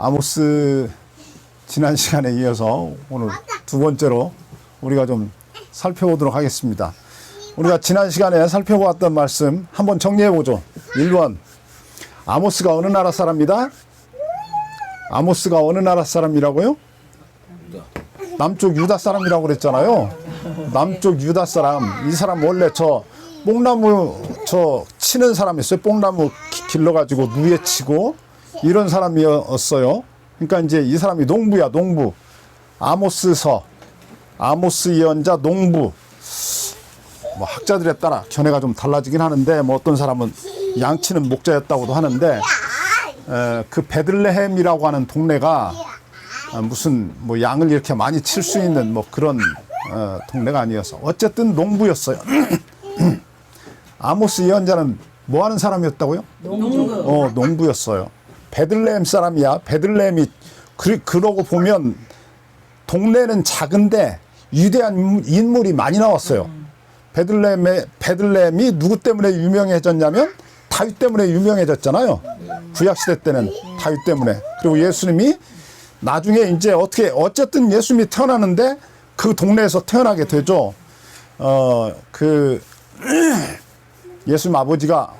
아모스 지난 시간에 이어서 오늘 두 번째로 우리가 좀 살펴보도록 하겠습니다. 우리가 지난 시간에 살펴보았던 말씀 한번 정리해보죠. 1번, 아모스가 어느 나라 사람이다? 아모스가 어느 나라 사람이라고요? 남쪽 유다 사람이라고 그랬잖아요. 남쪽 유다 사람. 이 사람 원래 저 뽕나무 치는 사람이었어요. 뽕나무 길러가지고 누에 치고 이런 사람이었어요. 그러니까 이제 이 사람이 농부야, 농부. 아모스 예언자 농부. 뭐 학자들에 따라 견해가 좀 달라지긴 하는데, 뭐 어떤 사람은 양치는 목자였다고도 하는데, 그 베들레헴이라고 하는 동네가 무슨 뭐 양을 이렇게 많이 칠 수 있는 뭐 그런 동네가 아니어서 어쨌든 농부였어요. 아모스 예언자는 뭐 하는 사람이었다고요? 농부였어요. 베들레헴 사람이야. 베들레헴이 그러고 보면 동네는 작은데 위대한 인물이 많이 나왔어요. 베들레헴이 누구 때문에 유명해졌냐면 다윗 때문에 유명해졌잖아요. 구약시대 때는 다윗 때문에. 그리고 예수님이 나중에 이제 어쨌든 예수님이 태어나는데 그 동네에서 태어나게 되죠. 예수님 아버지가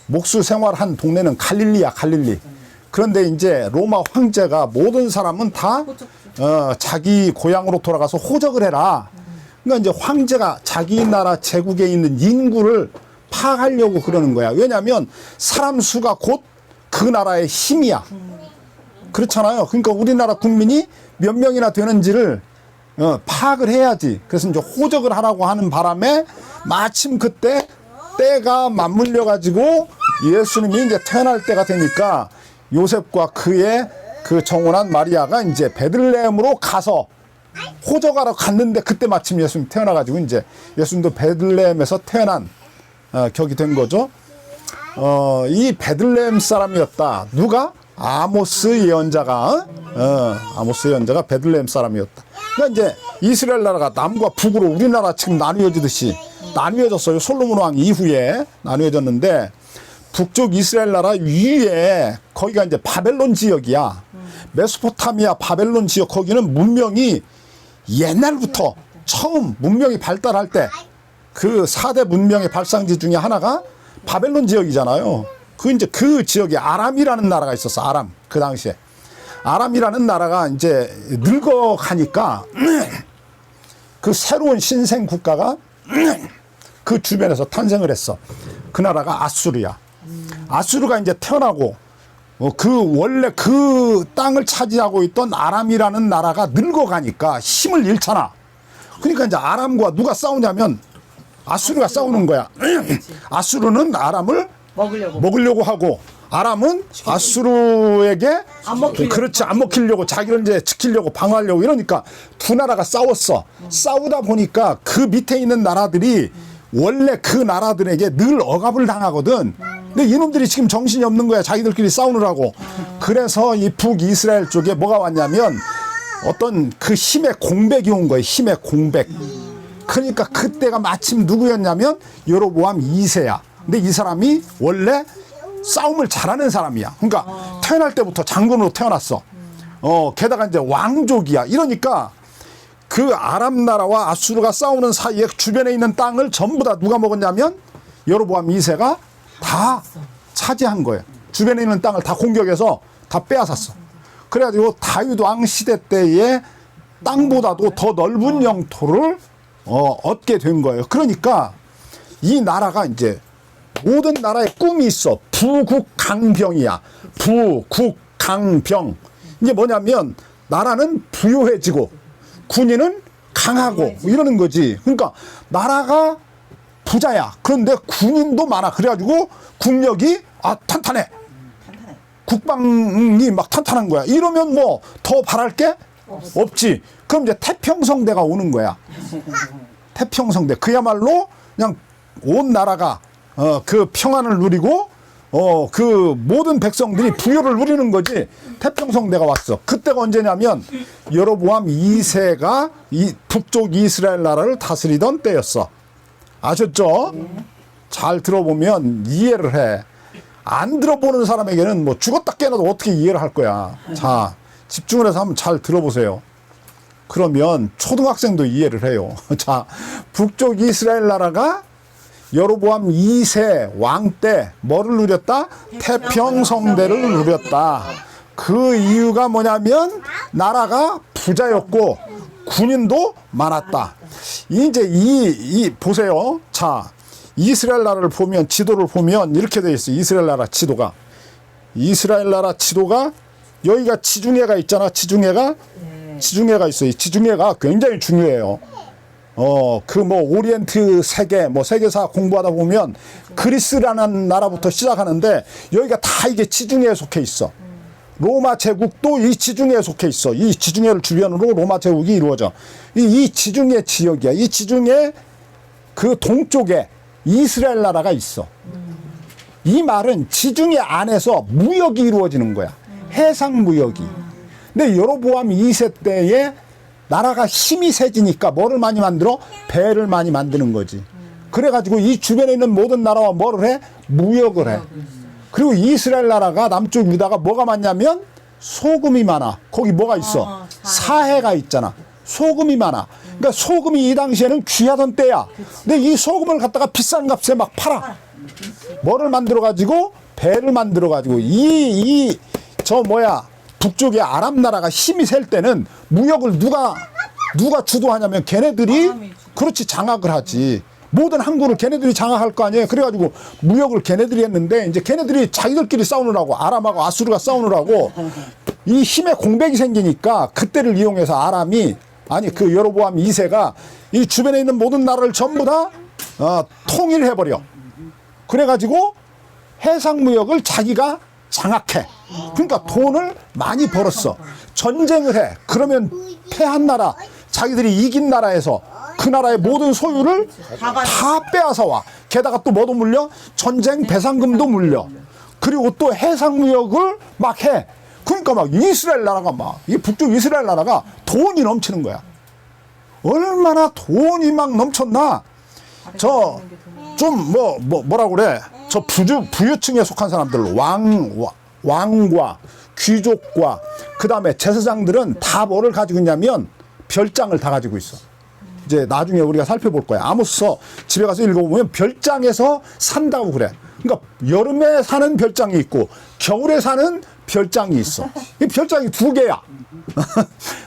목수 생활한 동네는 갈릴리야, 갈릴리. 그런데 이제 로마 황제가 모든 사람은 다 자기 고향으로 돌아가서 호적을 해라. 그러니까 이제 황제가 자기 나라 제국에 있는 인구를 파악하려고 그러는 거야. 왜냐하면 사람 수가 곧 그 나라의 힘이야. 그렇잖아요. 그러니까 우리나라 국민이 몇 명이나 되는지를 파악을 해야지. 그래서 이제 호적을 하라고 하는 바람에 마침 그때 때가 맞물려 가지고 예수님이 이제 태어날 때가 되니까 요셉과 그의 그 정혼한 마리아가 이제 베들레헴으로 가서 호적하러 갔는데 그때 마침 예수님 태어나 가지고 이제 예수님도 베들레헴에서 태어난 격이 된 거죠. 이 베들레헴 사람이었다. 누가? 아모스 예언자가 베들레헴 사람이었다. 그러니까 이제 이스라엘 나라가 남과 북으로 우리나라 지금 나뉘어지듯이 나뉘어졌어요. 솔로몬 왕 이후에 나뉘어졌는데 북쪽 이스라엘 나라 위에 거기가 이제 바벨론 지역이야. 메소포타미아 바벨론 지역 거기는 문명이 옛날부터 처음 문명이 발달할 때 그 4대 문명의 발상지 중에 하나가 바벨론 지역이잖아요. 그 지역에 아람이라는 나라가 있었어. 아람. 그 당시에. 아람이라는 나라가 이제 늙어가니까 그 새로운 신생 국가가 그 주변에서 탄생을 했어. 그 나라가 아수르야. 아수르가 이제 태어나고 원래 그 땅을 차지하고 있던 아람이라는 나라가 늙어가니까 힘을 잃잖아. 그러니까 이제 아람과 누가 싸우냐면 아수르가 싸우는 거야. 아수르는 아람을 먹으려고 하고 아람은 아수르에게 안 먹히려고 자기를 이제 지키려고 방어하려고 이러니까 두 나라가 싸웠어. 싸우다 보니까 그 밑에 있는 나라들이 원래 그 나라들에게 늘 억압을 당하거든. 근데 이놈들이 지금 정신이 없는 거야. 자기들끼리 싸우느라고. 그래서 이 북이스라엘 쪽에 뭐가 왔냐면 어떤 그 힘의 공백이 온 거예요. 힘의 공백. 그러니까 그때가 마침 누구였냐면 여로보암 2세야. 근데 이 사람이 원래 싸움을 잘하는 사람이야. 그러니까 태어날 때부터 장군으로 태어났어. 게다가 이제 왕족이야. 이러니까 그 아람 나라와 아수르가 싸우는 사이에 주변에 있는 땅을 전부 다 누가 먹었냐면 여로보암 2세가 다 차지한 거예요. 주변에 있는 땅을 다 공격해서 다 빼앗았어. 그래가지고 다윗 왕 시대 때의 땅보다도 더 넓은 영토를 얻게 된 거예요. 그러니까 이 나라가 이제 모든 나라에 꿈이 있어. 부국강병이야. 부국강병. 이게 뭐냐면 나라는 부유해지고 군인은 강하고 이러는 거지. 그러니까 나라가 부자야. 그런데 군인도 많아. 그래가지고 국력이 탄탄해. 국방이 막 탄탄한 거야. 이러면 뭐 더 바랄 게 없지. 그럼 이제 태평성대가 오는 거야. 태평성대. 그야말로 그냥 온 나라가 그 평안을 누리고 그 모든 백성들이 부여를 누리는 거지. 태평성대가 왔어. 그때가 언제냐면 여로보암 2세가 이 북쪽 이스라엘 나라를 다스리던 때였어. 아셨죠? 잘 들어보면 이해를 해. 안 들어보는 사람에게는 뭐 죽었다 깨어나도 어떻게 이해를 할 거야. 자, 집중을 해서 한번 잘 들어보세요. 그러면 초등학생도 이해를 해요. 자, 북쪽 이스라엘 나라가 여로보암 2세 왕 때 뭐를 누렸다? 태평성대를 누렸다. 그 이유가 뭐냐면 나라가 부자였고 군인도 많았다. 이제 이 보세요. 자, 이스라엘 나라를 보면 지도를 보면 이렇게 되어 있어요. 이스라엘 나라 지도가 여기가 지중해가 있잖아. 지중해가 있어요. 지중해가 굉장히 중요해요. 그 뭐 오리엔트 세계 뭐 세계사 공부하다 보면 그리스라는 나라부터 시작하는데 여기가 다 이게 지중해에 속해 있어. 로마 제국도 이 지중해에 속해 있어. 이 지중해를 주변으로 로마 제국이 이루어져. 이 지중해 지역이야. 이 지중해 그 동쪽에 이스라엘 나라가 있어. 이 말은 지중해 안에서 무역이 이루어지는 거야. 해상 무역이. 근데 여로보암 2세 때에 나라가 힘이 세지니까 뭐를 많이 만들어? 배를 많이 만드는 거지. 그래가지고 이 주변에 있는 모든 나라와 뭐를 해? 무역을 해. 그리고 이스라엘 나라가 남쪽 유다가 뭐가 많냐면 소금이 많아. 거기 뭐가 있어? 사해가 있잖아. 소금이 많아. 그러니까 소금이 이 당시에는 귀하던 때야. 근데 이 소금을 갖다가 비싼 값에 막 팔아. 뭐를 만들어가지고? 배를 만들어가지고 북쪽의 아람 나라가 힘이 셀 때는 무역을 누가 주도하냐면 걔네들이 그렇지 장악을 하지. 모든 항구를 걔네들이 장악할 거 아니에요. 그래가지고 무역을 걔네들이 했는데 이제 걔네들이 자기들끼리 싸우느라고 아람하고 아수르가 싸우느라고 이 힘의 공백이 생기니까 그때를 이용해서 그 여로보암 2세가 이 주변에 있는 모든 나라를 전부 다 통일해버려. 그래가지고 해상무역을 자기가 장악해. 그러니까 돈을 많이 벌었어. 전쟁을 해. 그러면 패한 나라, 자기들이 이긴 나라에서 그 나라의 모든 소유를 다 빼앗아 와. 게다가 또 뭐도 물려? 전쟁 배상금도 물려. 그리고 또 해상무역을 막 해. 그러니까 막 이스라엘 나라가 이 북쪽 이스라엘 나라가 돈이 넘치는 거야. 얼마나 돈이 막 넘쳤나? 뭐라고 그래? 부유층에 속한 사람들, 왕과 귀족과 그 다음에 제사장들은 다 뭐를 가지고 있냐면 별장을 다 가지고 있어. 이제 나중에 우리가 살펴볼 거야. 아모스서 집에 가서 읽어보면 별장에서 산다고 그래. 그러니까 여름에 사는 별장이 있고 겨울에 사는 별장이 있어. 이 별장이 2개야.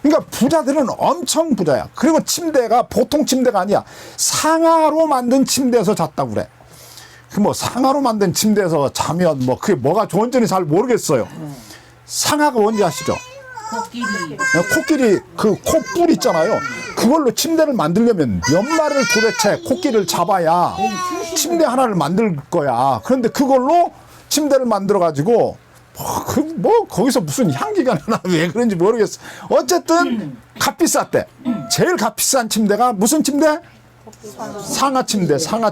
그러니까 부자들은 엄청 부자야. 그리고 침대가 보통 침대가 아니야. 상아로 만든 침대에서 잤다고 그래. 상아로 만든 침대에서 자면 그게 뭐가 좋은지는 잘 모르겠어요. 상아가 뭔지 아시죠? 코끼리 그 콧뿔 있잖아요. 그걸로 침대를 만들려면 몇 마리를 도대체 코끼리를 잡아야 침대 하나를 만들 거야. 그런데 그걸로 침대를 만들어 가지고 거기서 무슨 향기가 나나 왜 그런지 모르겠어. 어쨌든 값비쌌대. 제일 값비싼 침대가 무슨 침대? 상아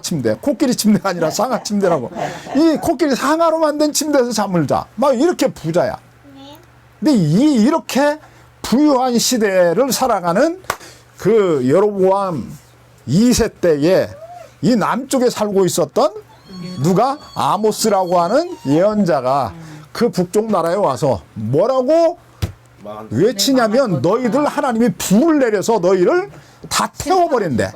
침대. 코끼리 침대가 아니라 상아 침대라고. 이 코끼리 상아로 만든 침대에서 잠을 자. 이렇게 부자야. 근데 이렇게 부유한 시대를 살아가는 그 여로보암 2세 때에 이 남쪽에 살고 있었던 누가? 아모스라고 하는 예언자가 그 북쪽 나라에 와서 뭐라고 외치냐면 너희들 하나님이 불을 내려서 너희를 다 태워버린대.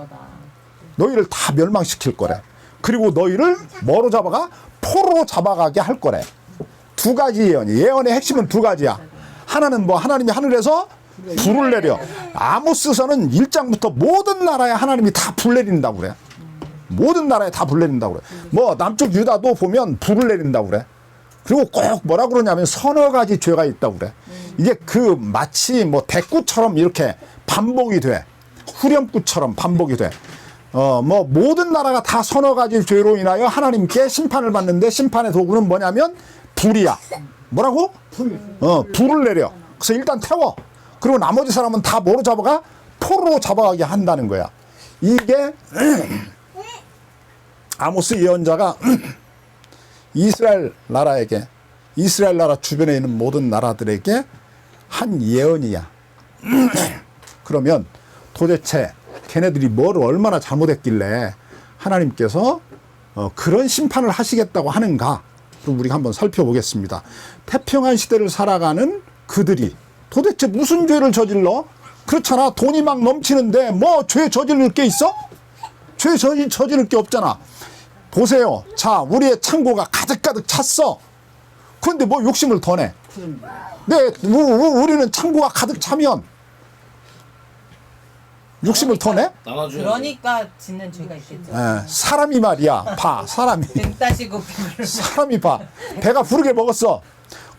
너희를 다 멸망시킬 거래. 그리고 너희를 뭐로 잡아가? 포로 잡아가게 할 거래. 2가지 예언의 핵심은 2가지야. 하나는 하나님이 하늘에서 불을 내려. 아모스서는 1장부터 모든 나라에 하나님이 다 불 내린다고 그래. 모든 나라에 다 불 내린다고 그래. 남쪽 유다도 보면 불을 내린다고 그래. 그리고 꼭 뭐라 그러냐면 서너 가지 죄가 있다고 그래. 이게 마치 대꾸처럼 이렇게 반복이 돼. 후렴구처럼 반복이 돼. 모든 나라가 다 서너 가지 죄로 인하여 하나님께 심판을 받는데 심판의 도구는 뭐냐면 불이야. 뭐라고? 불을 내려. 그래서 일단 태워. 그리고 나머지 사람은 다 뭐로 잡아가? 포로 잡아가게 한다는 거야. 이게 아모스 예언자가 이스라엘 나라 주변에 있는 모든 나라들에게 한 예언이야. 그러면 도대체 걔네들이 뭐를 얼마나 잘못했길래 하나님께서 그런 심판을 하시겠다고 하는가를 좀 우리가 한번 살펴보겠습니다. 태평한 시대를 살아가는 그들이 도대체 무슨 죄를 저질러? 그렇잖아. 돈이 막 넘치는데 뭐 죄 저지를 게 있어? 죄 저지를 게 없잖아. 보세요. 자, 우리의 창고가 가득가득 찼어. 그런데 뭐 욕심을 더 내. 네, 우리는 창고가 가득 차면 욕심을 더 내? 그러니까 짓는 죄가 있겠죠. 사람이 말이야. 봐, 사람이. 등 따시고 사람이 봐. 배가 부르게 먹었어.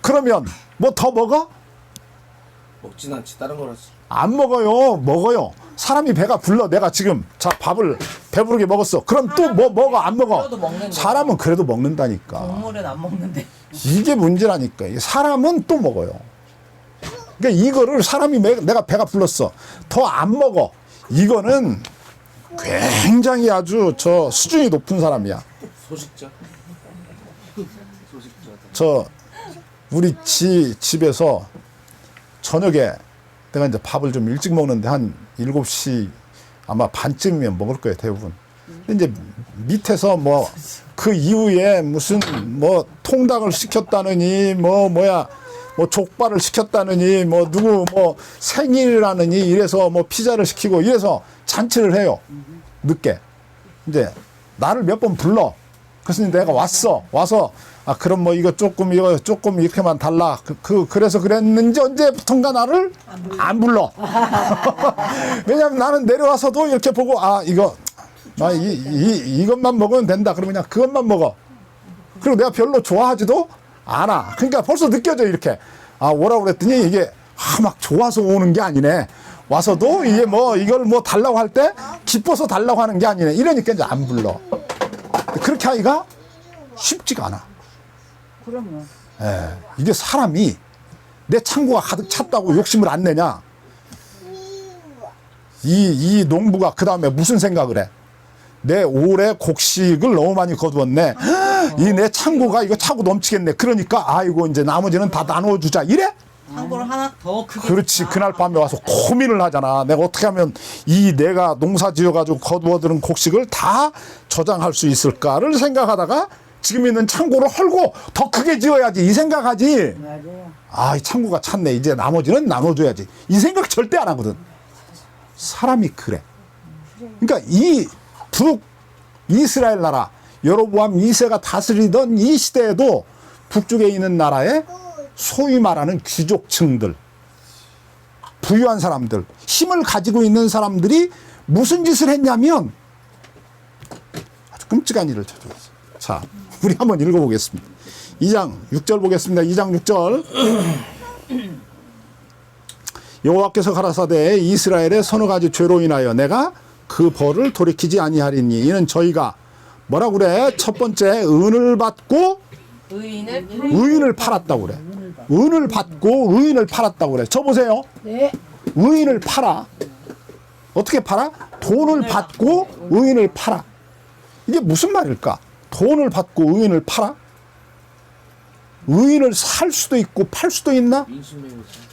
그러면 뭐 더 먹어? 먹진 않지. 다른 거라지. 안 먹어요. 먹어요. 사람이 배가 불러. 내가 지금 자 밥을 배부르게 먹었어. 그럼 또 뭐 먹어? 안 먹어? 그래도 먹는 사람은 그래도 먹는다니까. 동물은 안 먹는데. 이게 문제라니까. 사람은 또 먹어요. 그러니까 이거를 사람이 내가 배가 불렀어. 더 안 먹어. 이거는 굉장히 아주 저 수준이 높은 사람이야. 소식자. 소식자. 저 우리 집에서 저녁에 내가 이제 밥을 좀 일찍 먹는데 한 7시 아마 반쯤이면 먹을 거예요, 대부분. 근데 이제 밑에서 뭐 그 이후에 무슨 뭐 통닭을 시켰다느니 뭐 족발을 시켰다느니 뭐 누구 뭐 생일이라느니 이래서 뭐 피자를 시키고 이래서 잔치를 해요. 늦게. 이제 나를 몇 번 불러. 그래서 내가 와서 아 그럼 뭐 이거 조금 이렇게만 달라. 그래서 그랬는지 언제부턴가 나를 안 불러. 왜냐면 나는 내려와서도 이렇게 보고 아 이거 이것만 먹으면 된다. 그러면 그냥 그것만 먹어. 그리고 내가 별로 좋아하지도 않아. 그러니까 벌써 느껴져 이렇게. 아 오라고 그랬더니 이게 막 좋아서 오는 게 아니네. 와서도 이게 뭐 이걸 뭐 달라고 할 때 기뻐서 달라고 하는 게 아니네. 이러니까 이제 안 불러. 그렇게 하기가 쉽지가 않아. 그러면 이게 사람이 내 창고가 가득 찼다고 욕심을 안 내냐? 이 농부가 그 다음에 무슨 생각을 해? 내 올해 곡식을 너무 많이 거두었네. 이 내 창고가 이거 차고 넘치겠네. 그러니까 아이고 이제 나머지는 다 나눠주자. 이래? 창고를 하나 더 크게. 그렇지. 그날 밤에 와서 고민을 하잖아. 내가 어떻게 하면 이 내가 농사 지어가지고 거두어들은 곡식을 다 저장할 수 있을까를 생각하다가 지금 있는 창고를 헐고 더 크게 지어야지. 이 생각하지. 맞아요. 아, 이 창고가 찼네. 이제 나머지는 나눠줘야지. 이 생각 절대 안 하거든. 사람이 그래. 그러니까 이 북 이스라엘 나라 여로보암 2세가 다스리던 이 시대에도 북쪽에 있는 나라에 소위 말하는 귀족층들, 부유한 사람들, 힘을 가지고 있는 사람들이 무슨 짓을 했냐면 아주 끔찍한 일을 저질렀어요. 자, 우리 한번 읽어보겠습니다. 2장 6절 보겠습니다. 2장 6절. 여호와께서 가라사대 이스라엘의 서너 가지 죄로 인하여 내가 그 벌을 돌이키지 아니하리니 이는 저희가 뭐라 그래? 첫 번째 은을 받고 의인을 팔았다고 그래. 은을 받고 의인을 팔았다고 그래. 저 보세요. 네. 의인을 팔아. 어떻게 팔아? 돈을 받고 의인을 팔아. 이게 무슨 말일까? 돈을 받고 의인을 팔아? 의인을 살 수도 있고 팔 수도 있나?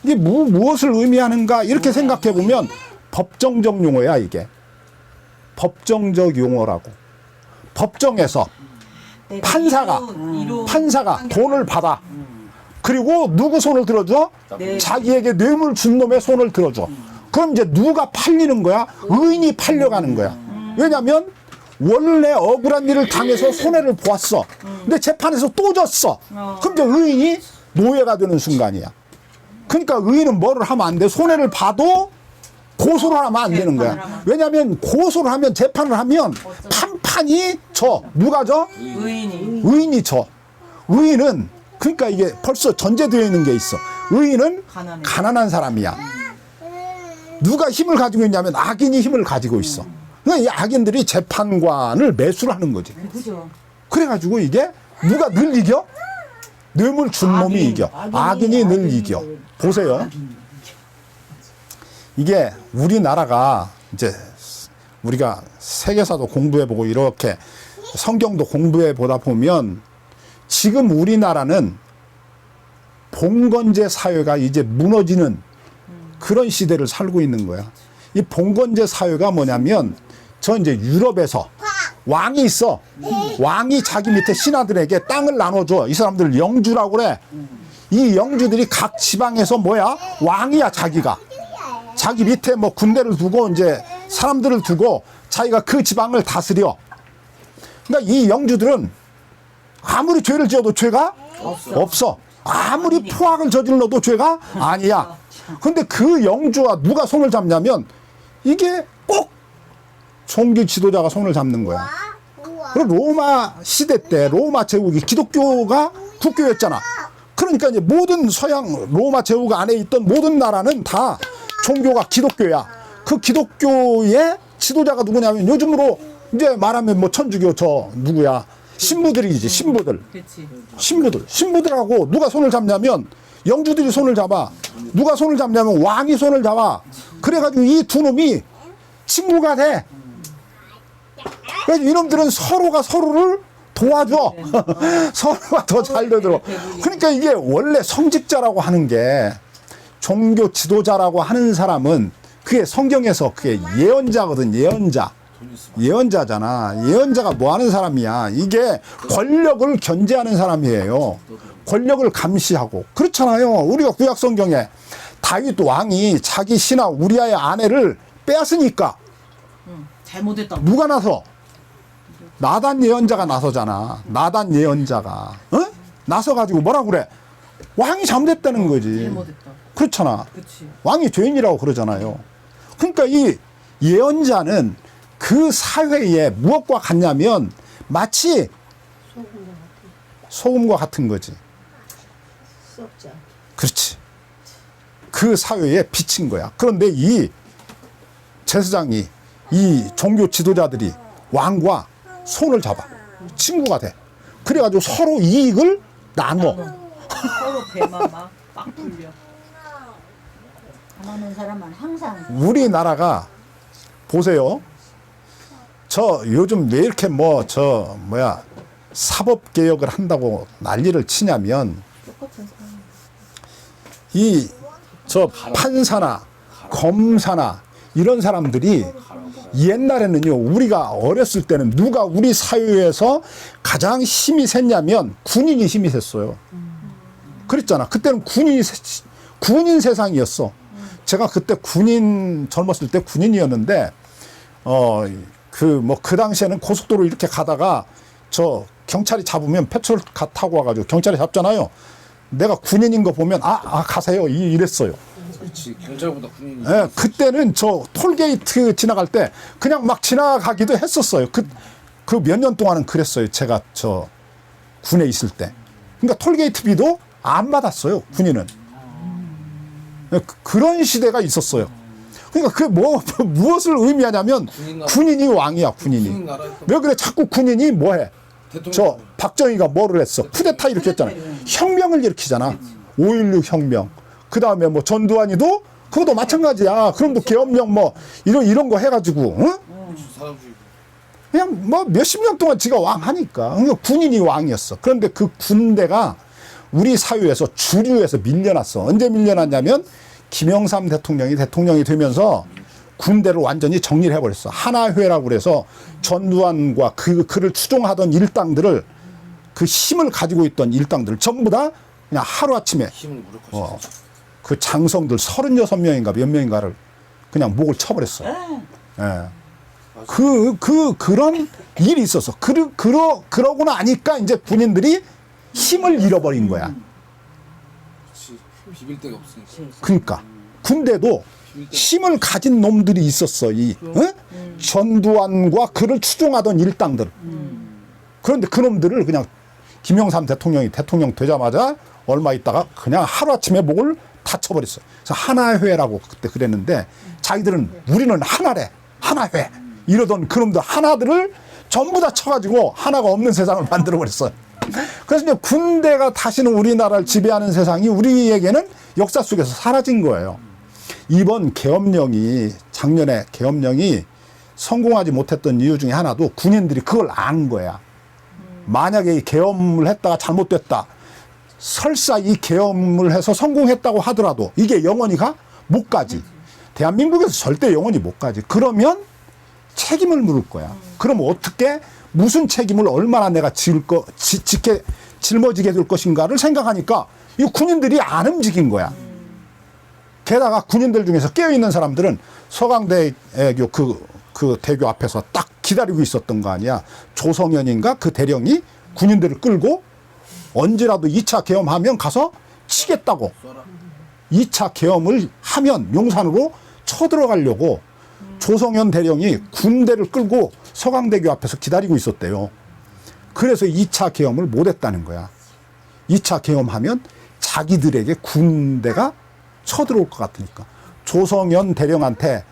이게 무엇을 의미하는가? 이렇게 생각해 보면 법정적 용어야 이게. 법정적 용어라고. 법정에서 판사가 돈을 받아. 그리고 누구 손을 들어줘? 네. 자기에게 뇌물 준 놈의 손을 들어줘. 그럼 이제 누가 팔리는 거야? 의인이 팔려가는 거야. 왜냐면 원래 억울한 일을 당해서 손해를 보았어. 근데 재판에서 또 졌어. 그럼 이제 의인이 노예가 되는 순간이야. 그러니까 의인은 뭐를 하면 안 돼? 손해를 봐도 고소를 하면 안 되는 거야. 왜냐면 고소를 하면 재판을 하면 판판이 져. 누가 져? 의인이 져. 의인은 그러니까 이게 벌써 전제되어 있는 게 있어. 의인은 가난한 사람이야. 누가 힘을 가지고 있냐면 악인이 힘을 가지고 있어. 그러니까 이 악인들이 재판관을 매수를 하는 거지. 그죠. 그래가지고 이게 누가 늘 이겨? 뇌물 준 놈이 이겨. 악인이 늘 이겨. 보세요. 이게 우리나라가 이제 우리가 세계사도 공부해보고 이렇게 성경도 공부해보다 보면 지금 우리나라는 봉건제 사회가 이제 무너지는 그런 시대를 살고 있는 거야. 이 봉건제 사회가 뭐냐면 저 이제 유럽에서 왕이 있어. 왕이 자기 밑에 신하들에게 땅을 나눠줘. 이 사람들 영주라고 그래. 이 영주들이 각 지방에서 뭐야? 왕이야, 자기가. 자기 밑에 뭐 군대를 두고 이제 사람들을 두고 자기가 그 지방을 다스려. 그러니까 이 영주들은 아무리 죄를 지어도 죄가 없어. 아무리 포악을 저질러도 죄가 아니야. 근데 그 영주와 누가 손을 잡냐면 이게 꼭 종교 지도자가 손을 잡는 거야. 그리고 로마 시대 때 로마 제국이 기독교가 국교였잖아. 그러니까 이제 모든 서양 로마 제국 안에 있던 모든 나라는 다 종교가 기독교야. 그 기독교의 지도자가 누구냐면 요즘으로 이제 말하면 뭐 천주교 저 누구야? 신부들이지, 신부들. 그치. 신부들하고 누가 손을 잡냐면 영주들이 손을 잡아. 누가 손을 잡냐면 왕이 손을 잡아. 그래가지고 이 두 놈이 친구가 돼. 그래서 이놈들은 서로가 서로를 도와줘. 서로가 더 잘 되도록. 그러니까 이게 원래 성직자라고 하는 게 종교 지도자라고 하는 사람은 그게 성경에서 그게 예언자거든, 예언자. 예언자잖아. 예언자가 뭐 하는 사람이야? 이게 권력을 견제하는 사람이에요. 권력을 감시하고. 그렇잖아요. 우리가 구약 성경에 다윗 왕이 자기 신하 우리아의 아내를 빼앗으니까 잘못했다고. 누가 나서? 나단 예언자가 나서잖아. 나단 예언자가. 어? 나서가지고 뭐라 그래? 왕이 잘못했다는 거지. 잘못했다. 그렇잖아. 그치. 왕이 죄인이라고 그러잖아요. 그러니까 이 예언자는 그 사회에 무엇과 같냐면 마치 소금과 같은 거지. 썩지 않게. 그렇지. 그 사회에 비친 거야. 그런데 이 제사장이 이 종교 지도자들이 왕과 손을 잡아. 친구가 돼. 그래가지고 서로 이익을 나눠. 서로 배만 막 풀려. 가난한 사람은 항상 우리나라가 보세요. 저 요즘 왜 이렇게 뭐 저 뭐야 사법 개혁을 한다고 난리를 치냐면 이 저 판사나 검사나 이런 사람들이 옛날에는요 우리가 어렸을 때는 누가 우리 사회에서 가장 힘이 셌냐면 군인이 힘이 셌어요. 그랬잖아. 그때는 군인 세상이었어. 제가 그때 군인 젊었을 때 군인이었는데 그 당시에는 고속도로 이렇게 가다가 저 경찰이 잡으면 페트롤카 타고 와가지고 경찰이 잡잖아요. 내가 군인인 거 보면 가세요 이랬어요. 그렇지. 경찰보다 군인이. 예, 그때는 저 톨게이트 지나갈 때 그냥 막 지나가기도 했었어요. 그 몇 년 동안은 그랬어요. 제가 저 군에 있을 때. 그러니까 톨게이트비도 안 받았어요. 군인은. 그런 시대가 있었어요. 그러니까 그게 무엇을 의미하냐면 군인이 왕이야, 군인이. 군인 나라에서 왜 그래? 자꾸 군인이 뭐해? 대통령. 저 박정희가 뭐를 했어? 쿠데타 일으켰잖아요. 혁명을 일으키잖아. 5.16 혁명. 그 다음에 뭐 전두환이도 그것도 마찬가지야. 그럼도 계엄령 뭐 이런 거 해가지고, 응? 사람주의. 그냥 뭐 몇십 년 동안 지가 왕하니까. 그러니까 군인이 왕이었어. 그런데 그 군대가 우리 사회에서 주류에서 밀려났어. 언제 밀려났냐면 김영삼 대통령이 되면서 군대를 완전히 정리를 해버렸어. 하나회라고 그래서 전두환과 그를 추종하던 일당들을 그 힘을 가지고 있던 일당들을 전부 다 그냥 하루아침에 힘을 무력화시켰어. 그 장성들 36명인가 몇 명인가를 그냥 목을 쳐버렸어요. 예. 그런 일이 있었어. 그러고 나니까 이제 군인들이 힘을 잃어버린 거야. 그렇지. 비빌 데가 없으니까. 그러니까 군대도 힘을 가진 놈들이 있었어. 전두환과 그를 추종하던 일당들. 그런데 그 놈들을 그냥 김영삼 대통령이 대통령 되자마자 얼마 있다가 그냥 하루아침에 목을 다 쳐버렸어요. 그래서 하나회라고 그때 그랬는데 자기들은 우리는 하나래. 하나회. 이러던 그놈들 하나들을 전부 다 쳐가지고 하나가 없는 세상을 만들어버렸어요. 그래서 이제 군대가 다시는 우리나라를 지배하는 세상이 우리에게는 역사 속에서 사라진 거예요. 이번 작년에 계엄령이 성공하지 못했던 이유 중에 하나도 군인들이 그걸 안 거야. 만약에 이 계엄을 했다가 잘못됐다. 설사 이 계엄을 해서 성공했다고 하더라도 이게 영원히 못 가지. 대한민국에서 절대 영원히 못 가지. 그러면 책임을 물을 거야. 그럼 어떻게 무슨 책임을 얼마나 내가 짊어지게 될 것인가를 생각하니까 이 군인들이 안 움직인 거야. 게다가 군인들 중에서 깨어있는 사람들은 서강대교 그 대교 앞에서 딱 기다리고 있었던 거 아니야. 조성현인가 그 대령이 군인들을 끌고 언제라도 2차 계엄하면 가서 치겠다고. 2차 계엄을 하면 용산으로 쳐들어가려고 조성현 대령이 군대를 끌고 서강대교 앞에서 기다리고 있었대요. 그래서 2차 계엄을 못했다는 거야. 2차 계엄하면 자기들에게 군대가 쳐들어올 것 같으니까. 조성현 대령한테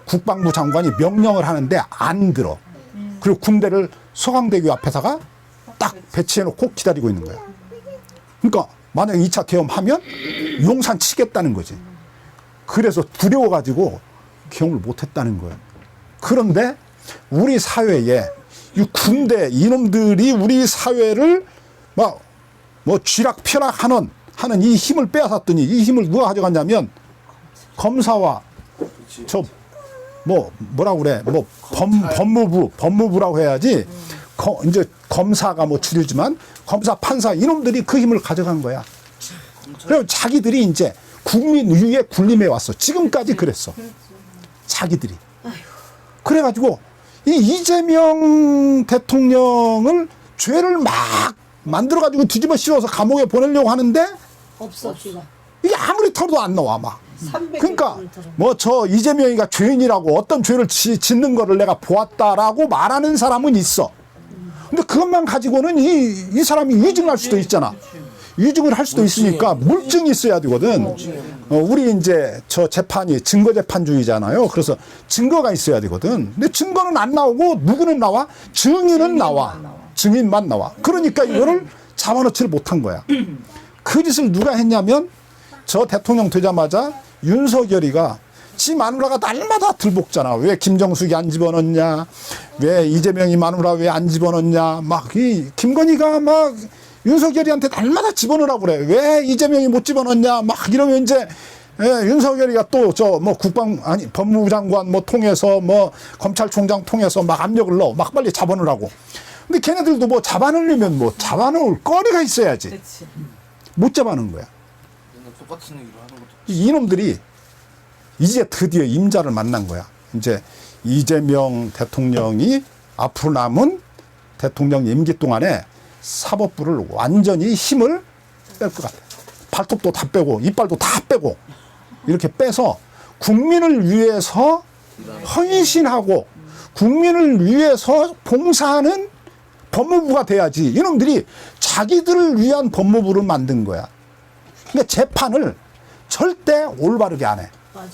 국방부 장관이 명령을 하는데 안 들어. 그리고 군대를 서강대교 앞에다가 딱 배치해놓고 기다리고 있는 거야. 그러니까 만약에 2차 계엄하면 용산 치겠다는 거지. 그래서 두려워가지고 계엄을 못했다는 거예요. 그런데 우리 사회에 이 군대 이놈들이 우리 사회를 막 뭐 쥐락펴락하는 이 힘을 빼앗았더니 이 힘을 누가 가져갔냐면 검사와 저 뭐라고 그래 뭐 법무부라고 해야지. 이제 검사가 뭐 줄이지만 검사 판사 이놈들이 그 힘을 가져간 거야. 그리고 자기들이 이제 국민 위에 군림해 왔어. 지금까지 그랬어. 자기들이. 그래가지고 이 이재명 대통령을 죄를 막 만들어가지고 뒤집어 씌워서 감옥에 보내려고 하는데 없어 씨가. 이게 아무리 털어도 안 나와 막. 300 그러니까 뭐 저 이재명이가 죄인이라고 어떤 죄를 짓는 거를 내가 보았다라고 말하는 사람은 있어. 근데 그것만 가지고는 이 사람이 위증할 수도 있잖아. 위증을 할 수도 있으니까 물증이 있어야 되거든. 우리 이제 저 재판이 증거 재판주의잖아요. 그래서 증거가 있어야 되거든. 근데 증거는 안 나오고 누구는 나와? 증인은 나와. 증인만 나와. 그러니까 이거를 잡아놓지를 못한 거야. 그 짓을 누가 했냐면 저 대통령 되자마자 윤석열이가 지 마누라가 날마다 들볶잖아. 왜 김정숙이 안 집어넣냐? 왜 이재명이 마누라 왜 안 집어넣냐? 막 이 김건희가 막 윤석열이한테 날마다 집어넣으라고 그래. 왜 이재명이 못 집어넣냐? 막 이러면 이제 윤석열이가 또 저 뭐 법무부 장관 뭐 통해서 뭐 검찰총장 통해서 막 압력을 넣어. 막 빨리 잡아넣으라고. 근데 걔네들도 뭐 잡아넣으려면 뭐 잡아놓을 거리가 있어야지. 그치. 못 잡아넣은 거야. 맨날 똑같은 얘기를 하는 것도 이놈들이 이제 드디어 임자를 만난 거야. 이제 이재명 대통령이 앞으로 남은 대통령 임기 동안에 사법부를 완전히 힘을 뺄 것 같아. 발톱도 다 빼고 이빨도 다 빼고 이렇게 빼서 국민을 위해서 헌신하고 국민을 위해서 봉사하는 법무부가 돼야지. 이놈들이 자기들을 위한 법무부를 만든 거야. 근데 재판을 절대 올바르게 안 해. 맞아.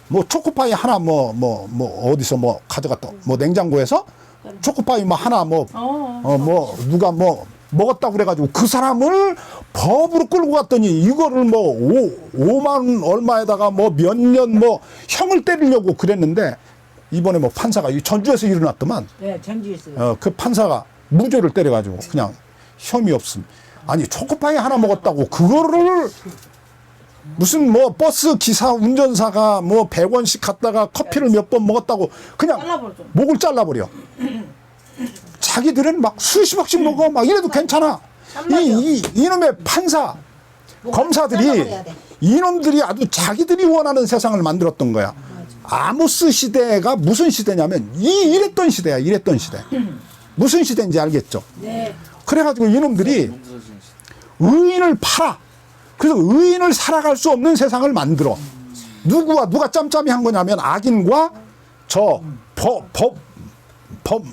뭐 초코파이 하나 뭐 어디서 뭐 가져갔다 뭐 냉장고에서 초코파이 뭐 하나 뭐 누가 뭐 먹었다고 그래가지고 그 사람을 법으로 끌고 갔더니 이거를 뭐 5만 얼마에다가 뭐 몇 년 뭐 형을 때리려고 그랬는데 이번에 뭐 판사가 이 전주에서 일어났더만 네, 전주에서. 그 판사가 무죄를 때려가지고 그냥 혐의 없음. 아니 초코파이 하나 먹었다고 그거를 무슨 뭐 버스 기사 운전사가 뭐 100원씩 갖다가 커피를 몇 번 먹었다고 그냥 잘라버리죠. 목을 잘라버려. 자기들은 막 수십억씩 먹어 막 이래도 괜찮아. 이놈의 판사 검사들이 잘라버려야 돼. 이놈들이 아주 자기들이 원하는 세상을 만들었던 거야. 아모스 시대가 무슨 시대냐면 이랬던 시대야. 이랬던 시대. 무슨 시대인지 알겠죠? 네. 그래가지고 이놈들이 용서진 시 의인을 팔아. 그래서 의인을 살아갈 수 없는 세상을 만들어. 누가 짬짬이 한 거냐면 악인과 저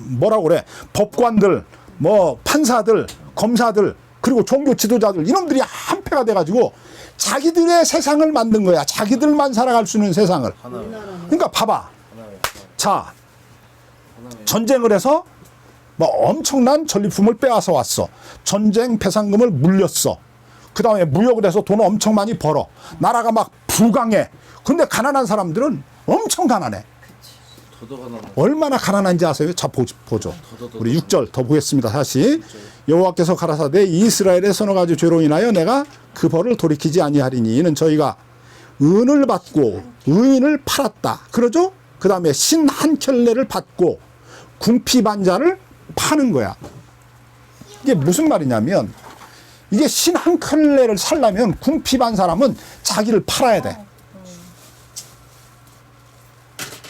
뭐라고 그래. 법관들, 뭐 판사들, 검사들, 그리고 종교 지도자들 이놈들이 한패가 돼가지고 자기들의 세상을 만든 거야. 자기들만 살아갈 수 있는 세상을. 그러니까 봐봐. 자, 전쟁을 해서 뭐 엄청난 전리품을 빼앗아 왔어. 전쟁 배상금을 물렸어. 그 다음에 무역을 해서 돈을 엄청 많이 벌어. 나라가 막 부강해. 근데 가난한 사람들은 엄청 가난해. 얼마나 가난한지 아세요? 자, 보죠. 우리 6절 더 보겠습니다. 다시. 여호와께서 가라사대 이스라엘의 서너 가지 죄로 인하여 내가 그 벌을 돌이키지 아니하리니 이는 저희가 은을 받고 의인을 팔았다. 그러죠? 그 다음에 신 한 켤레를 받고 궁피반자를 파는 거야. 이게 무슨 말이냐면 이게 신 한 켤레를 살려면 궁핍한 사람은 자기를 팔아야 돼.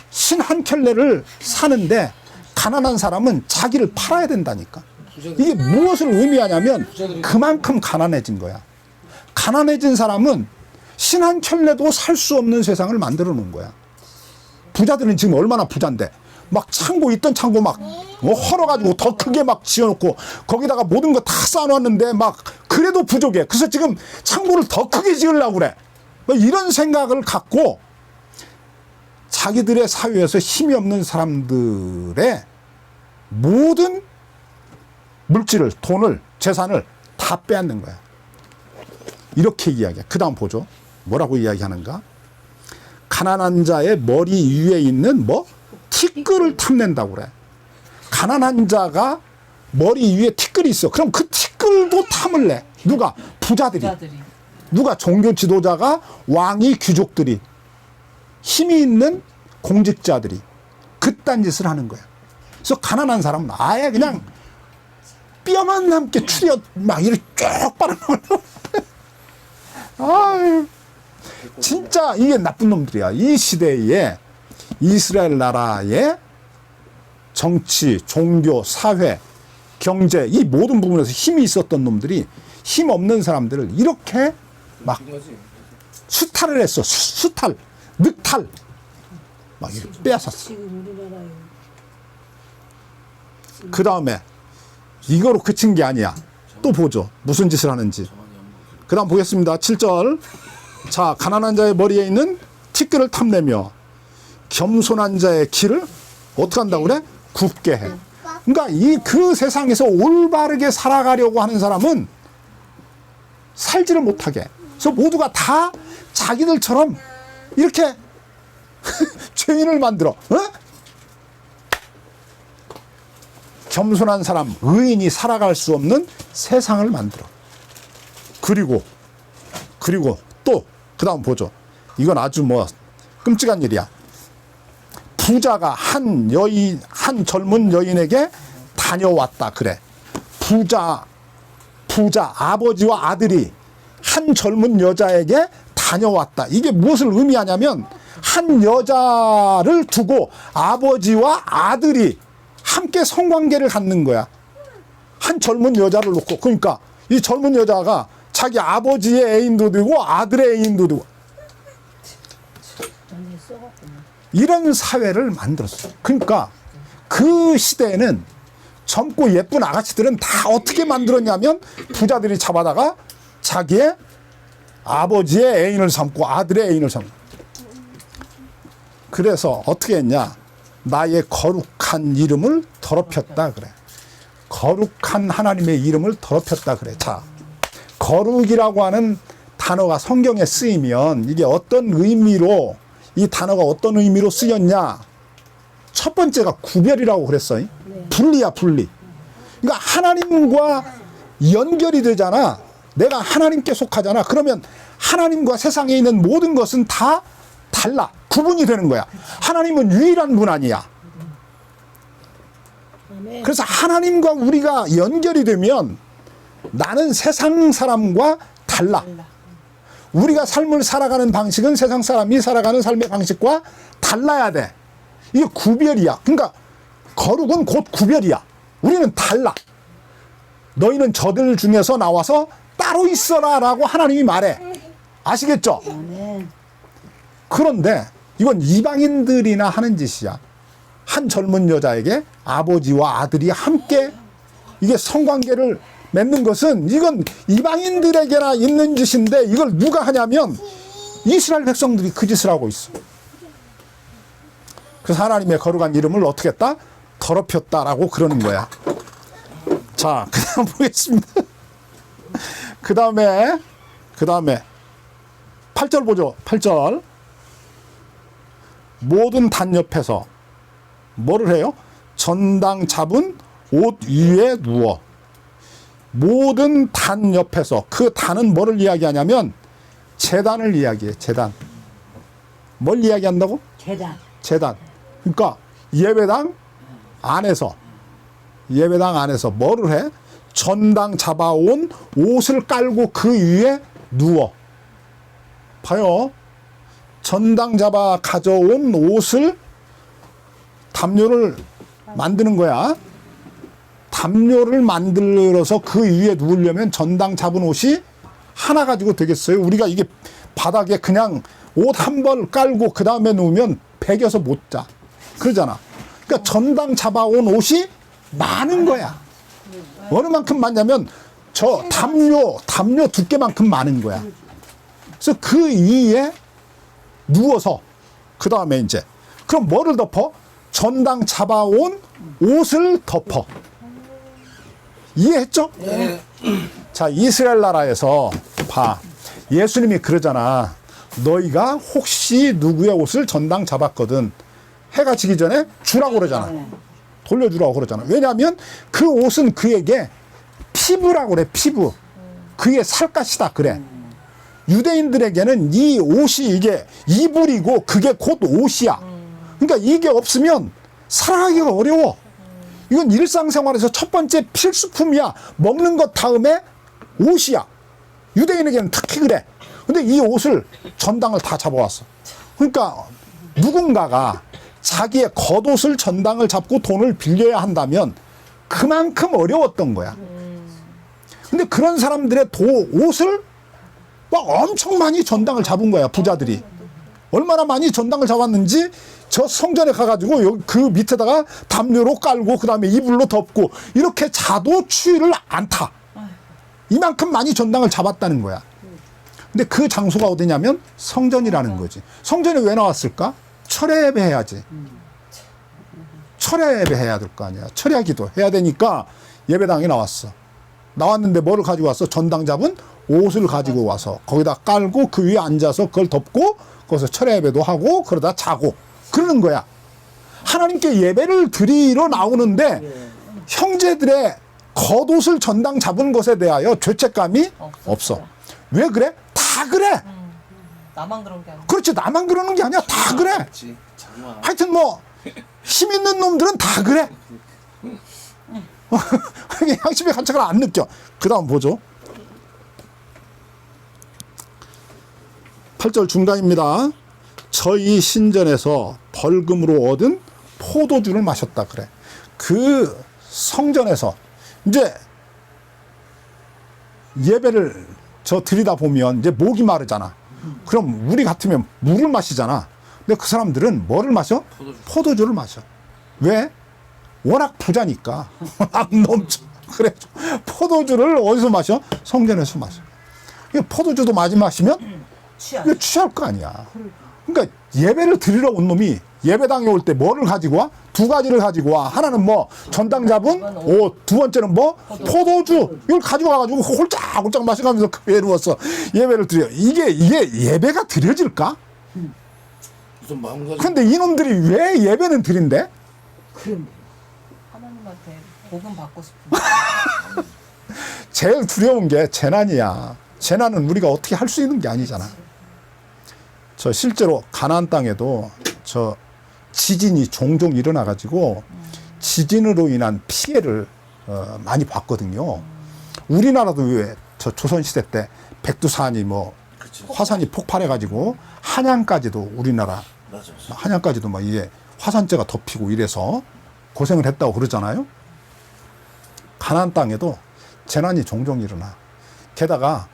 신 한 켤레를 사는데 가난한 사람은 자기를 팔아야 된다니까. 이게 무엇을 의미하냐면 그만큼 가난해진 거야. 가난해진 사람은 신 한 켤레도 살 수 없는 세상을 만들어 놓은 거야. 부자들은 지금 얼마나 부자인데 막 창고 있던 창고 막 헐어가지고 더 크게 막 지어놓고 거기다가 모든 거 다 쌓아놨는데 막 그래도 부족해. 그래서 지금 창고를 더 크게 지으려고 그래. 뭐 이런 생각을 갖고 자기들의 사회에서 힘이 없는 사람들의 모든 물질을, 돈을, 재산을 다 빼앗는 거야. 이렇게 이야기해. 그 다음 보죠. 뭐라고 이야기하는가? 가난한 자의 머리 위에 있는 뭐? 티끌을 탐낸다고 그래. 가난한 자가 머리 위에 티끌이 있어. 그럼 그 티끌도 탐을 내. 누가? 부자들이. 누가? 종교 지도자가, 왕이, 귀족들이. 힘이 있는 공직자들이 그딴 짓을 하는 거야. 그래서 가난한 사람은 아예 그냥 뼈만 남게 추려 막 이렇게 쭉 빨아먹으려고. 아유, 진짜 이게 나쁜 놈들이야. 이 시대에 이스라엘 나라의 정치, 종교, 사회, 경제 이 모든 부분에서 힘이 있었던 놈들이 힘 없는 사람들을 이렇게 막 수탈을 했어. 수탈, 늑탈 막 이렇게 빼앗았어. 지금 우리나라에 그 다음에 이거로 그친 게 아니야. 또 보죠. 무슨 짓을 하는지. 그 다음 보겠습니다. 7절. 자, 가난한 자의 머리에 있는 티끌을 탐내며 겸손한 자의 길을 어떻게 한다고 그래? 굽게 해. 그러니까 그 세상에서 올바르게 살아가려고 하는 사람은 살지를 못하게. 그래서 모두가 다 자기들처럼 이렇게 죄인을 만들어. 어? 겸손한 사람, 의인이 살아갈 수 없는 세상을 만들어. 그리고 또 그 다음 보죠. 이건 아주 뭐 끔찍한 일이야. 부자가 한 젊은 여인에게 다녀왔다 그래. 부자 아버지와 아들이 한 젊은 여자에게 다녀왔다. 이게 무엇을 의미하냐면 한 여자를 두고 아버지와 아들이 함께 성관계를 갖는 거야. 한 젊은 여자를 놓고. 그러니까 이 젊은 여자가 자기 아버지의 애인도 되고 아들의 애인도 되고 이런 사회를 만들었어. 그러니까 그 시대에는 젊고 예쁜 아가씨들은 다 어떻게 만들었냐면 부자들이 잡아다가 자기의 아버지의 애인을 삼고 아들의 애인을 삼고. 그래서 어떻게 했냐? 나의 거룩한 이름을 더럽혔다 그래. 거룩한 하나님의 이름을 더럽혔다 그래. 자, 거룩이라고 하는 단어가 성경에 쓰이면 이게 어떤 의미로, 이 단어가 어떤 의미로 쓰였냐? 첫 번째가 구별이라고 그랬어요. 분리야, 분리. 그러니까 하나님과 연결이 되잖아. 내가 하나님께 속하잖아. 그러면 하나님과 세상에 있는 모든 것은 다 달라. 구분이 되는 거야. 하나님은 유일한 분 아니야. 그래서 하나님과 우리가 연결이 되면 나는 세상 사람과 달라. 우리가 삶을 살아가는 방식은 세상 사람이 살아가는 삶의 방식과 달라야 돼. 이게 구별이야. 그러니까 거룩은 곧 구별이야. 우리는 달라. 너희는 저들 중에서 나와서 따로 있어라 라고 하나님이 말해. 아시겠죠? 그런데 이건 이방인들이나 하는 짓이야. 한 젊은 여자에게 아버지와 아들이 함께 이게 성관계를 맺는 것은 이건 이방인들에게나 있는 짓인데 이걸 누가 하냐면 이스라엘 백성들이 그 짓을 하고 있어. 그래서 하나님의 거룩한 이름을 어떻게 했다? 더럽혔다라고 그러는 거야. 자, 그 다음 보겠습니다. 그 다음에 8절 보죠. 8절. 모든 단 옆에서 뭐를 해요? 전당 잡은 옷 위에 누워. 모든 단 옆에서. 그 단은 뭐를 이야기하냐면 제단을 이야기해. 제단. 뭘 이야기한다고? 계단. 제단. 그러니까 예배당 안에서 예배당 안에서 뭐를 해? 전당 잡아온 옷을 깔고 그 위에 누워. 봐요. 전당 잡아 가져온 옷을 담요를 만드는 거야. 담요를 만들어서 그 위에 누우려면 전당 잡은 옷이 하나 가지고 되겠어요? 우리가 이게 바닥에 그냥 옷 한 벌 깔고 그 다음에 누우면 베겨서 못 자. 그러잖아. 그러니까 전당 잡아온 옷이 많은 거야. 어느 만큼 많냐면 저 담요 두께만큼 많은 거야. 그래서 그 위에 누워서 그 다음에 이제 그럼 뭐를 덮어? 전당 잡아온 옷을 덮어. 이해했죠? 네. 자, 이스라엘 나라에서 봐. 예수님이 그러잖아. 너희가 혹시 누구의 옷을 전당 잡았거든. 해가 지기 전에 주라고 그러잖아. 돌려주라고 그러잖아. 왜냐하면 그 옷은 그에게 피부라고 그래. 피부. 그의 살갗이다 그래. 유대인들에게는 이 옷이 이게 이불이고 그게 곧 옷이야. 그러니까 이게 없으면 살아가기가 어려워. 이건 일상생활에서 첫 번째 필수품이야. 먹는 것 다음에 옷이야. 유대인에게는 특히 그래. 근데 이 옷을 전당을 다 잡아왔어. 그러니까 누군가가 자기의 겉옷을 전당을 잡고 돈을 빌려야 한다면 그만큼 어려웠던 거야. 근데 그런 사람들의 옷을 막 엄청 많이 전당을 잡은 거야. 부자들이. 얼마나 많이 전당을 잡았는지 저 성전에 가가지고 여기 그 밑에다가 담요로 깔고 그 다음에 이불로 덮고 이렇게 자도 추위를 안 타. 이만큼 많이 전당을 잡았다는 거야. 근데 그 장소가 어디냐면 성전이라는 거지. 성전이 왜 나왔을까? 철야 예배 해야지. 철야 예배 해야 될 거 아니야. 철야 기도 해야 되니까 예배당에 나왔어. 나왔는데 뭐를 가지고 왔어? 전당 잡은 옷을 가지고 와서 거기다 깔고 그 위에 앉아서 그걸 덮고 거기서 철야 예배도 하고 그러다 자고 그러는 거야. 하나님께 예배를 드리러 나오는데 형제들의 겉옷을 전당 잡은 것에 대하여 죄책감이 없어. 왜 그래? 다 그래. 나만 그런 게 아니야. 그렇지. 나만 그러는 게 아니야. 다 그래. 그렇지. 자기만. 하여튼 뭐 힘 있는 놈들은 다 그래. 양심의 가책을 안 느껴. 그 다음 보죠. 8절 중간입니다. 저희 신전에서 벌금으로 얻은 포도주를 마셨다 그래. 그 성전에서 이제 예배를 드리다 보면 이제 목이 마르잖아. 그럼 우리 같으면 물을 마시잖아. 근데 그 사람들은 뭐를 마셔? 포도주를 마셔. 왜? 워낙 부자니까. 안 넘쳐. 그래. 포도주를 어디서 마셔? 성전에서 마셔. 포도주도 많이 마시면 이거 취할 거 아니야. 그러니까 예배를 드리러 온 놈이 예배당에 올 때 뭐를 가지고 와? 두 가지를 가지고 와. 하나는 뭐 전당 잡은 옷, 두 번째는 뭐 포도주. 이걸 가지고 와가지고 홀짝홀짝 마셔가면서 그 위에 누워서 예배를 드려. 이게 예배가 드려질까? 무슨 마음가짐. 근데 이놈들이 왜 예배는 드린대? 하나님한테 복음 받고 싶은. 제일 두려운 게 재난이야. 재난은 우리가 어떻게 할 수 있는 게 아니잖아. 저 실제로 가나안 땅에도 저 지진이 종종 일어나가지고 지진으로 인한 피해를 많이 봤거든요. 우리나라도 왜 저 조선시대 때 백두산이 뭐 그치. 화산이 폭발해가지고 한양까지도 우리나라 맞아. 한양까지도 막 이게 화산재가 덮이고 이래서 고생을 했다고 그러잖아요. 가나안 땅에도 재난이 종종 일어나. 게다가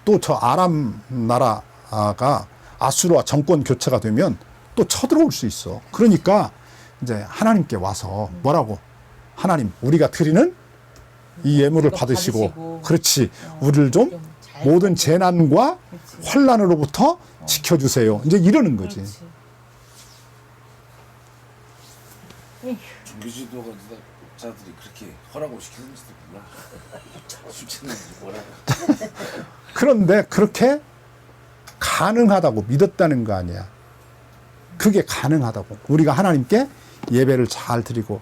또 저 아람 나라가 아수르와 정권 교체가 되면 또 쳐들어올 수 있어. 그러니까 이제 하나님께 와서 뭐라고? 하나님, 우리가 드리는 이 예물을 받으시고, 그렇지. 우리를 좀 모든 재난과 환란으로부터 지켜주세요. 이제 이러는 거지. 종교지도자들이 그렇게 허락을 시키는지도 몰라. 쉽지는 뭐라고. 그런데 그렇게 가능하다고 믿었다는 거 아니야. 그게 가능하다고. 우리가 하나님께 예배를 잘 드리고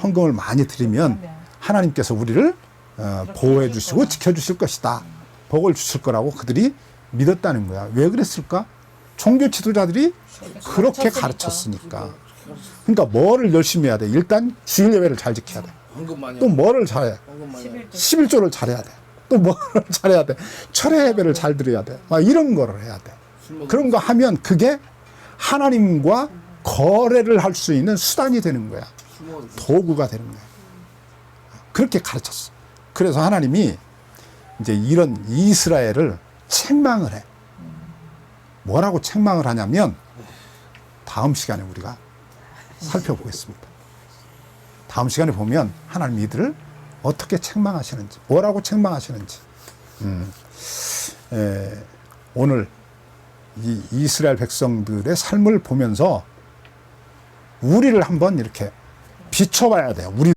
헌금을 많이 드리면 하나님께서 우리를 보호해 주시고 지켜주실 것이다. 복을 주실 거라고 그들이 믿었다는 거야. 왜 그랬을까? 종교 지도자들이 그렇게 가르쳤으니까. 그러니까 뭐를 열심히 해야 돼? 일단 주일 예배를 잘 지켜야 돼. 헌금 많이 또 뭐를 잘해? 헌금 많이 하고. 11조를 잘해야 돼. 또 뭐를 잘해야 돼? 철회 예배를 잘 드려야 돼. 막 이런 거를 해야 돼. 술 먹으면 그런 거 하면 그게 하나님과 거래를 할 수 있는 수단이 되는 거야. 술 먹어도 도구가 되는 거야. 그렇게 가르쳤어. 그래서 하나님이 이제 이런 이스라엘을 책망을 해. 뭐라고 책망을 하냐면 다음 시간에 우리가 살펴보겠습니다. 다음 시간에 보면 하나님 이들을 어떻게 책망하시는지, 뭐라고 책망하시는지. 오늘 이 이스라엘 백성들의 삶을 보면서 우리를 한번 이렇게 비춰봐야 돼요. 우리를